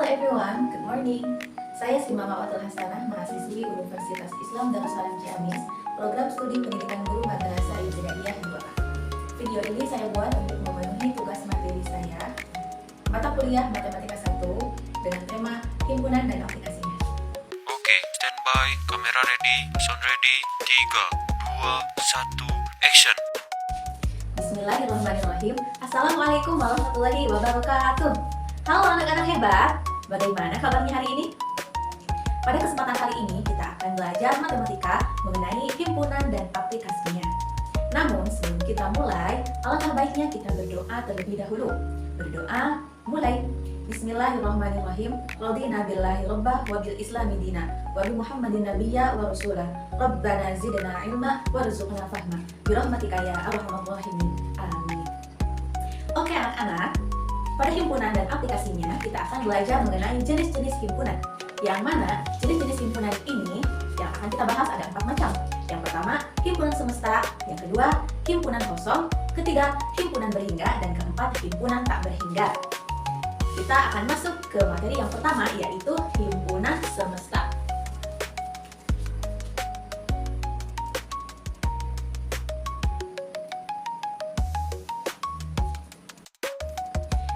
Hello everyone, good morning. Saya Sri Mamawatul Hasanah, mahasiswi Universitas Islam Darussalam Ciamis, program studi pendidikan guru Madrasah Ibtidaiyah di Kota. Video ini saya buat untuk memenuhi tugas materi saya, mata kuliah Matematika 1 dengan tema himpunan dan aplikasinya. Oke, standby, kamera ready, sound ready, 3, 2, 1, action. Bismillahirrahmanirrahim. Assalamualaikum warahmatullahi wabarakatuh. Halo anak-anak hebat, bagaimana kabarnya hari ini? Pada kesempatan kali ini kita akan belajar matematika mengenai himpunan dan aplikasinya. Namun sebelum kita mulai, alangkah baiknya kita berdoa terlebih dahulu. Berdoa, mulai. Bismillahirrahmanirrahim. Radina billahi rabbah wa bil islami dina wa bi Muhammadin nabiyya wa rasulah. Rabbana zidna ilma warzuqna fahma. Birahmatika ya arhamar rahimin. Amin. Oke anak-anak, pada himpunan dan aplikasinya kita akan belajar mengenai jenis-jenis himpunan. Yang mana jenis-jenis himpunan ini yang akan kita bahas ada 4 macam. Yang pertama, himpunan semesta. Yang kedua, himpunan kosong. Ketiga, himpunan berhingga. Dan keempat, himpunan tak berhingga. Kita akan masuk ke materi yang pertama, yaitu himpunan semesta.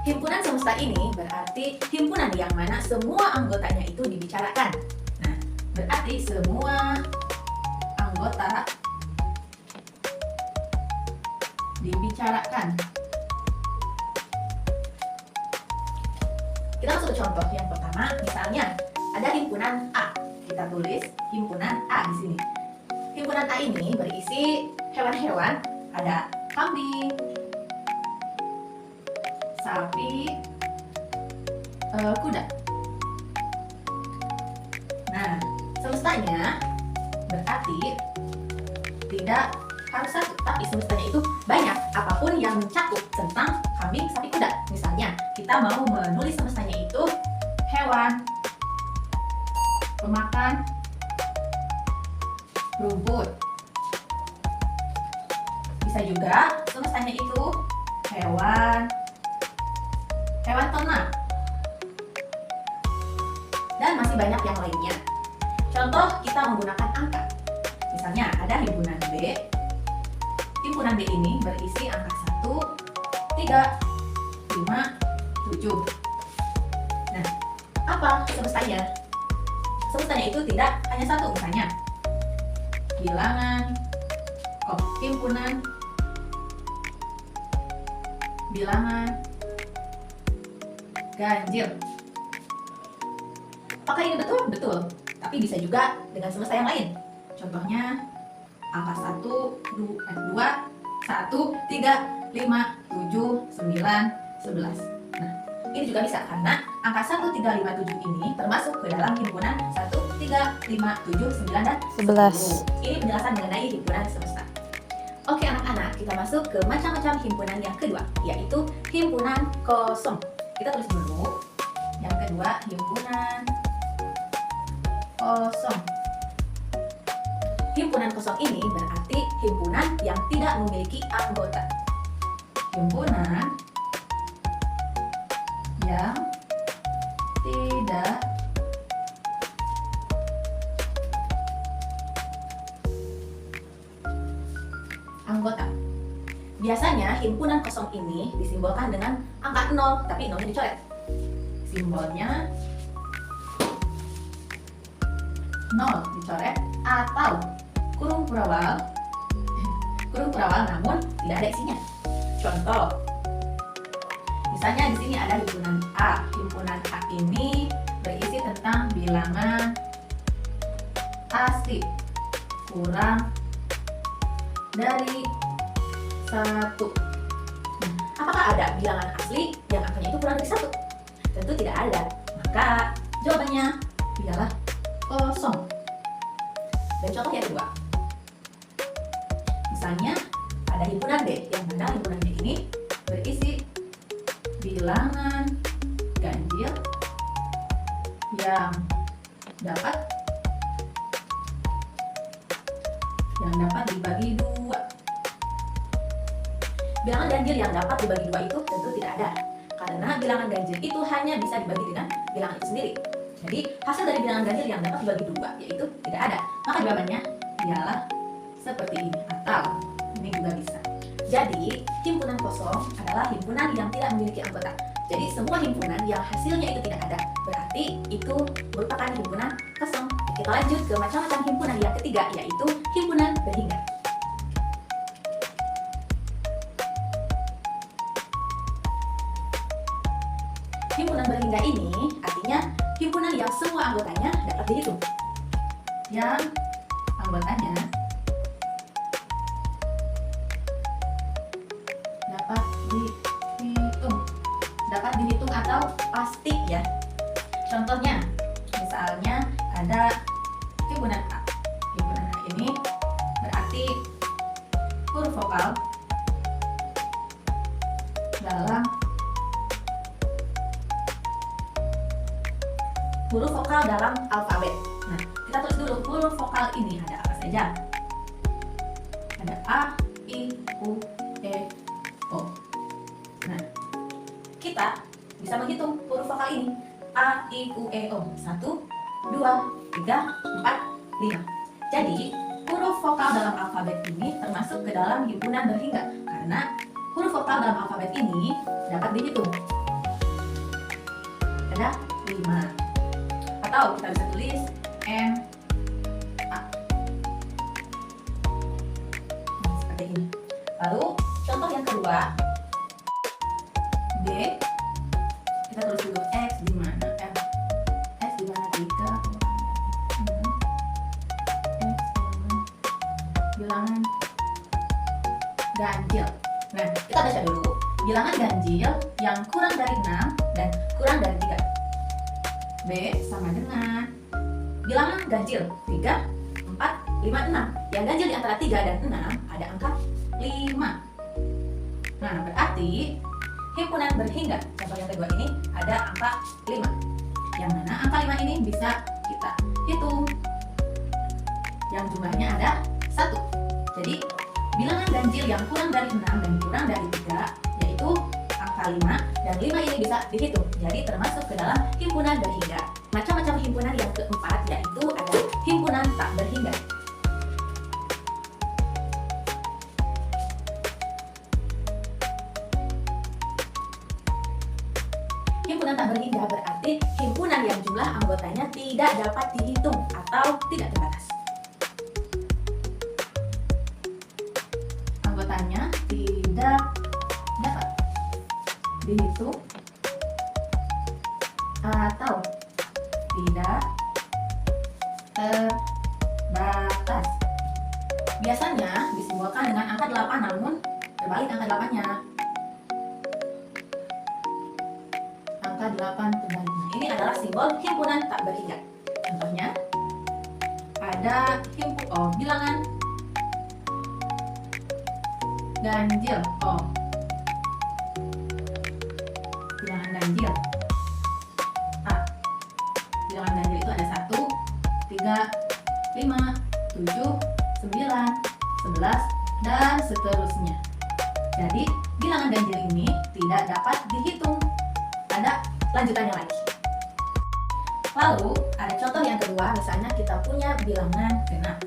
Himpunan semesta ini berarti himpunan yang mana semua anggotanya itu dibicarakan. Nah, berarti semua anggota dibicarakan. Kita langsung ke contoh yang pertama, misalnya ada himpunan A. Kita tulis himpunan A di sini. Himpunan A ini berisi hewan-hewan, ada kambing, sapi, kuda. Nah, semestanya berarti tidak harus satu, tapi semestanya itu banyak, apapun yang mencakup tentang kambing, sapi, kuda. Misalnya, kita mau menulis semestanya itu hewan, pemakan rumput. Bisa juga semestanya itu hewan ternak, dan masih banyak yang lainnya. Contoh, kita menggunakan angka. Misalnya ada himpunan B. Himpunan B ini berisi angka 1, 3, 5, 7. Nah, apa semestanya? Semestanya itu tidak hanya satu, misalnya himpunan bilangan ganjil. Apakah ini betul? Betul. Tapi bisa juga dengan semesta yang lain. Contohnya angka 1, 2, 1, 3, 5, 7, 9, 11. Nah, ini juga bisa karena angka 1, 3, 5, 7 ini termasuk ke dalam himpunan 1, 3, 5, 7, 9, dan 10. Ini penjelasan mengenai himpunan semesta. Oke anak-anak, kita masuk ke macam-macam himpunan yang kedua, yaitu himpunan kosong. Kita tulis dulu. Yang kedua, himpunan kosong. Himpunan kosong ini berarti himpunan yang tidak memiliki anggota. Himpunan yang tidak anggota. Biasanya himpunan kosong ini disimbolkan dengan angka 0, tapi 0-nya dicoret. Simbolnya 0 dicoret atau kurung kurawal namun tidak ada isinya. Contoh, misalnya di sini ada himpunan A. Himpunan A ini berisi tentang bilangan asli kurang dari 1. Apakah ada bilangan asli yang angkanya itu kurang dari 1? Tentu tidak ada. Maka jawabannya ialah kosong. Dan contoh yang kedua, misalnya ada himpunan B, yang mana himpunan B ini berisi bilangan ganjil yang dapat dibagi 2. Bilangan ganjil yang dapat dibagi 2 itu tentu tidak ada, karena bilangan ganjil itu hanya bisa dibagi dengan bilangan itu sendiri. Jadi hasil dari bilangan ganjil yang dapat dibagi dua yaitu tidak ada. Maka jawabannya ialah seperti ini atau ini juga bisa. Jadi himpunan kosong adalah himpunan yang tidak memiliki anggota. Jadi semua himpunan yang hasilnya itu tidak ada berarti itu merupakan himpunan kosong. Kita lanjut ke macam-macam himpunan yang ketiga yaitu himpunan berhingga. Himpunan berhingga ini artinya himpunan yang semua anggotanya dapat dihitung. Yang anggotanya dapat dihitung atau pasti ya. Contohnya, misalnya ada himpunan A. Himpunan A ini berarti huruf vokal dalam alfabet. Nah, kita tulis dulu huruf vokal ini ada apa saja. Ada A, I, U, E, O. Nah, kita bisa menghitung huruf vokal ini. A, I, U, E, O. 1, 2, 3, 4, 5. Jadi, huruf vokal dalam alfabet ini termasuk ke dalam himpunan berhingga karena huruf vokal dalam alfabet ini dapat dihitung. Ada 5. Atau kita bisa tulis M, A. Nah, seperti ini. Lalu, contoh yang kedua. B. Kita tulis dulu X di mana M. X di mana 3, 6. X bilangan ganjil. Nah, kita baca dulu. Bilangan ganjil yang kurang dari 6 dan kurang dari 3. B sama dengan bilangan ganjil 3, 4, 5, 6. Yang ganjil di antara 3 dan 6 ada angka 5. Nah, berarti himpunan berhingga contoh yang kedua ini ada angka 5. Yang mana angka 5 ini bisa kita hitung. Yang jumlahnya ada 1. Jadi bilangan ganjil yang kurang dari 6 dan kurang dari 3 yaitu angka 5 dan 5 ini bisa dihitung. Jadi termasuk ke dalam himpunan berhingga. Macam-macam himpunan yang keempat yaitu ada himpunan tak berhingga. Himpunan tak berhingga berarti himpunan yang jumlah anggotanya tidak dapat dihitung atau tidak terbatas. Anggotanya tidak dapat dihitung atau tidak terbatas. Biasanya disimbolkan dengan angka 8 namun terbalik angka 8-nya. Angka 8 terbaliknya. Ini adalah simbol himpunan tak berhingga. Contohnya ada bilangan ganjil O. Bilangan ganjil A. Bilangan ganjil itu ada 1, 3, 5, 7, 9, 11, dan seterusnya. Jadi, bilangan ganjil ini tidak dapat dihitung. Ada lanjutannya lagi. Lalu, ada contoh yang kedua, misalnya kita punya bilangan genap.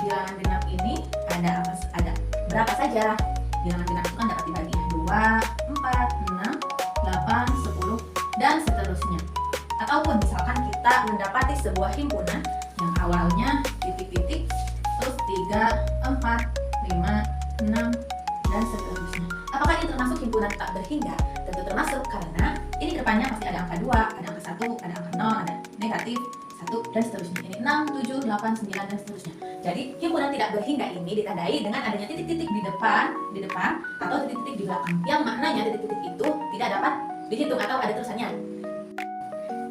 Bilangan genap ini ada berapa saja? Bilangan genap itu kan dapat dibagi 2, 4, 6, 8, 10, dan seterusnya. Ataupun misalkan kita mendapati sebuah himpunan yang awalnya titik-titik, terus 3, 4, 5, 6, dan seterusnya. Apakah ini termasuk himpunan tak berhingga? Tentu termasuk karena ini kedepannya pasti ada angka 2, ada angka 1, ada angka 0, ada negatif 1, dan seterusnya. Ini 6, 7, 8, 9, dan seterusnya. Jadi himpunan tidak berhingga ini ditandai dengan adanya titik-titik di depan atau titik-titik di belakang. Yang maknanya titik-titik itu tidak dapat dihitung atau ada tulisannya.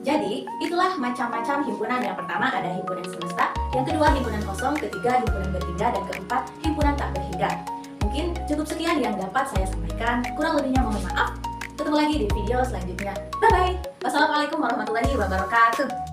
Jadi itulah macam-macam himpunan. Yang pertama ada himpunan semesta, yang kedua himpunan kosong, ketiga himpunan berhingga, dan keempat himpunan tak berhingga. Mungkin cukup sekian yang dapat saya sampaikan. Kurang lebihnya mohon maaf. Ketemu lagi di video selanjutnya. Bye bye. Wassalamualaikum warahmatullahi wabarakatuh.